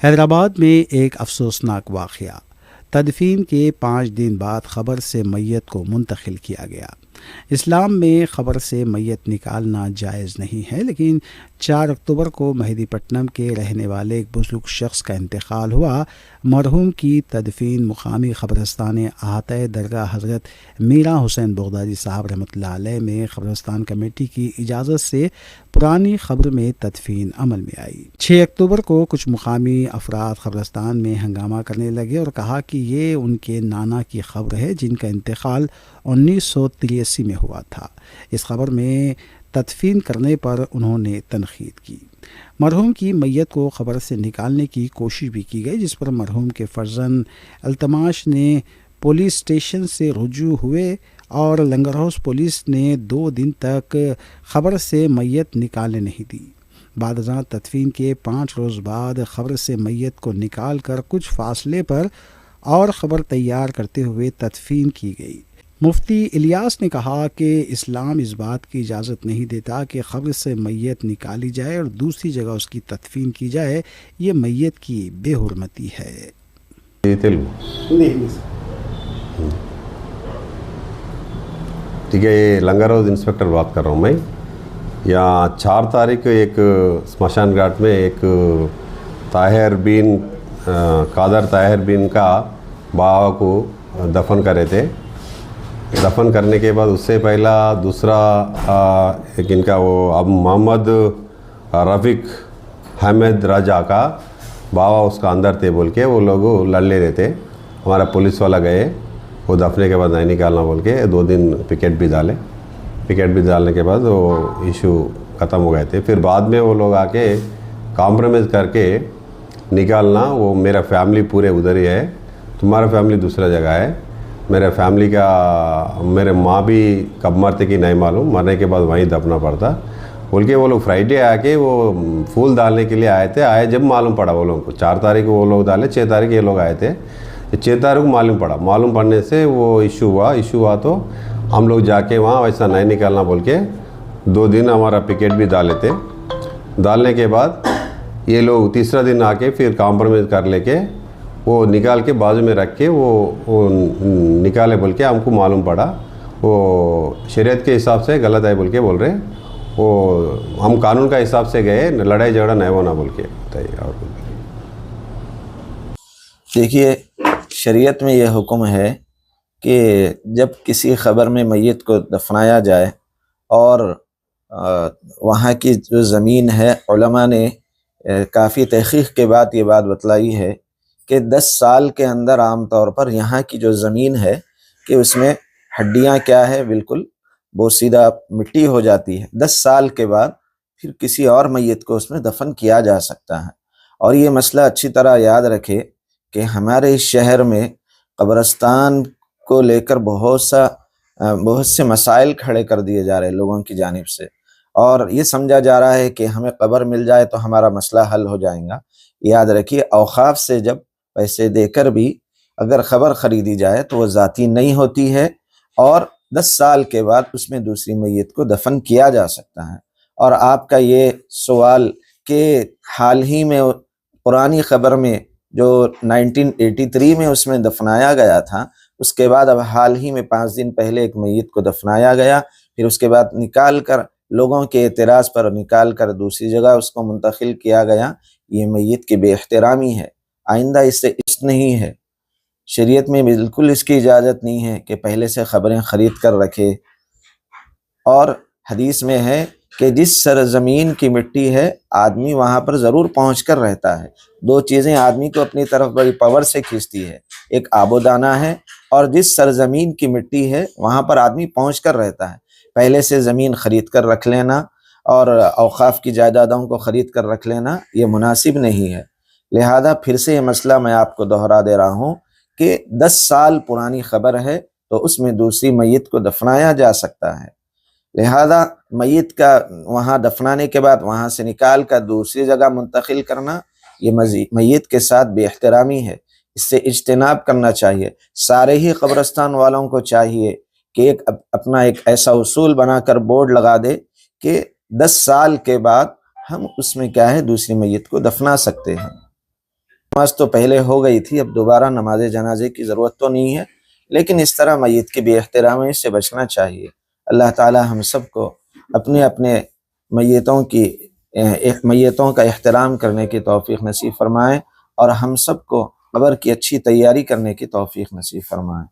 حیدرآباد میں ایک افسوسناک واقعہ، تدفین کے 5 دن بعد قبر سے میت کو منتقل کیا گیا۔ اسلام میں قبر سے میت نکالنا جائز نہیں ہے، لیکن 4 اکتوبر کو مہدی پٹنم کے رہنے والے ایک بزرگ شخص کا انتقال ہوا۔ مرحوم کی تدفین مقامی قبرستان احاطہ درگاہ حضرت میرا حسین بغدادی صاحب رحمۃ اللہ علیہ میں قبرستان کمیٹی کی اجازت سے پرانی قبر میں تدفین عمل میں آئی۔ 6 اکتوبر کو کچھ مقامی افراد قبرستان میں ہنگامہ کرنے لگے اور کہا کہ یہ ان کے نانا کی قبر ہے جن کا انتقال 1983 میں ہوا تھا۔ اس قبر میں تدفین کرنے پر انہوں نے تنقید کی۔ مرحوم کی میت کو قبر سے نکالنے کی کوشش بھی کی گئی، جس پر مرحوم کے فرزند التماش نے پولیس اسٹیشن سے رجوع ہوئے اور لنگر ہاؤس پولیس نے 2 دن تک قبر سے میت نکالنے نہیں دی۔ بعد ازاں تدفین کے 5 روز بعد قبر سے میت کو نکال کر کچھ فاصلے پر اور قبر تیار کرتے ہوئے تدفین کی گئی۔ مفتی الیاس نے کہا کہ اسلام اس بات کی اجازت نہیں دیتا کہ قبر سے میت نکالی جائے اور دوسری جگہ اس کی تدفین کی جائے، یہ میت کی بے حرمتی ہے۔ ٹھیک ہے، یہ لنگر ہاؤس انسپکٹر بات کر رہا ہوں میں۔ یہاں 4 تاریخ کو ایک سمشان گھاٹ میں ایک قادر طاہر بین کا بابا کو دفن کرے تھے۔ دفن کرنے کے بعد اس سے پہلا دوسرا ایک ان کا وہ اب محمد رفیق حمید رجا کا بابا اس کا اندر تھے بول کے وہ لوگ لڑ لے رہے تھے۔ ہمارا پولیس والا گئے، وہ دفنے کے بعد نہیں نکالنا بول کے 2 دن پکیٹ بھی ڈالنے کے بعد وہ ایشو ختم ہو گئے تھے۔ پھر بعد میں وہ لوگ آ کے کمپرومائز کر کے نکالنا، وہ میرا فیملی پورے ادھر ہی ہے، تمہارا فیملی دوسرا جگہ ہے، میرے فیملی کا میرے ماں بھی کب مرتے کہ نہیں معلوم، مرنے کے بعد وہیں دفنا پڑتا بول کے وہ لوگ فرائیڈے آ کے وہ پھول ڈالنے کے لیے آئے جب معلوم پڑا وہ لوگوں کو 4 تاریخ کو وہ لوگ ڈالے، 6 تاریخ یہ لوگ آئے تھے، 6 تاریخ کو معلوم پڑنے سے وہ ایشو ہوا تو ہم لوگ جا کے وہاں ویسا نہیں نکالنا بول کے 2 دن ہمارا پکیٹ بھی ڈالے تھے۔ ڈالنے کے بعد یہ لوگ تیسرا دن آ کے پھر کمپرومائز کر لے کے وہ نکال کے بازو میں رکھ کے وہ نکالے بول کے ہم کو معلوم پڑا، وہ شریعت کے حساب سے غلط ہے بول کے بول رہے، وہ ہم قانون کا حساب سے گئے، لڑائی جھگڑا نہیں ہونا بول کے بتائیے۔ اور دیکھیے، شریعت میں یہ حکم ہے کہ جب کسی قبر میں میت کو دفنایا جائے اور وہاں کی جو زمین ہے، علماء نے کافی تحقیق کے بعد یہ بات بتلائی ہے کہ 10 سال کے اندر عام طور پر یہاں کی جو زمین ہے کہ اس میں ہڈیاں کیا ہے بالکل بوسیدہ مٹی ہو جاتی ہے۔ 10 سال کے بعد پھر کسی اور میت کو اس میں دفن کیا جا سکتا ہے۔ اور یہ مسئلہ اچھی طرح یاد رکھے کہ ہمارے اس شہر میں قبرستان کو لے کر بہت سے مسائل کھڑے کر دیے جا رہے ہیں لوگوں کی جانب سے، اور یہ سمجھا جا رہا ہے کہ ہمیں قبر مل جائے تو ہمارا مسئلہ حل ہو جائے گا۔ یاد رکھیے، اوقاف سے جب پیسے دے کر بھی اگر قبر خریدی جائے تو وہ ذاتی نہیں ہوتی ہے، اور 10 سال کے بعد اس میں دوسری میت کو دفن کیا جا سکتا ہے۔ اور آپ کا یہ سوال کہ حال ہی میں پرانی قبر میں جو 1983 میں اس میں دفنایا گیا تھا، اس کے بعد اب حال ہی میں 5 دن پہلے ایک میت کو دفنایا گیا، پھر اس کے بعد نکال کر لوگوں کے اعتراض پر نکال کر دوسری جگہ اس کو منتقل کیا گیا، یہ میت کی بے احترامی ہے۔ آئندہ اس سے نہیں ہے، شریعت میں بالکل اس کی اجازت نہیں ہے کہ پہلے سے خبریں خرید کر رکھے۔ اور حدیث میں ہے کہ جس سرزمین کی مٹی ہے آدمی وہاں پر ضرور پہنچ کر رہتا ہے۔ 2 چیزیں آدمی کو اپنی طرف بڑی پاور سے کھینچتی ہے، ایک آب و دانہ ہے، اور جس سرزمین کی مٹی ہے وہاں پر آدمی پہنچ کر رہتا ہے۔ پہلے سے زمین خرید کر رکھ لینا اور اوقاف کی جائیدادوں کو خرید کر رکھ لینا یہ مناسب نہیں ہے۔ لہذا پھر سے یہ مسئلہ میں آپ کو دہرا دے رہا ہوں کہ 10 سال پرانی خبر ہے تو اس میں دوسری میت کو دفنایا جا سکتا ہے۔ لہذا میت کا وہاں دفنانے کے بعد وہاں سے نکال کر دوسری جگہ منتقل کرنا یہ میت کے ساتھ بے احترامی ہے، اس سے اجتناب کرنا چاہیے۔ سارے ہی قبرستان والوں کو چاہیے کہ اپنا ایک ایسا اصول بنا کر بورڈ لگا دے کہ 10 سال کے بعد ہم اس میں کیا ہے دوسری میت کو دفنا سکتے ہیں۔ نماز تو پہلے ہو گئی تھی، اب دوبارہ نماز جنازے کی ضرورت تو نہیں ہے، لیکن اس طرح میت کی بے احترامی سے بچنا چاہیے۔ اللہ تعالی ہم سب کو اپنے اپنے میتوں کا احترام کرنے کی توفیق نصیب فرمائے، اور ہم سب کو قبر کی اچھی تیاری کرنے کی توفیق نصیب فرمائے۔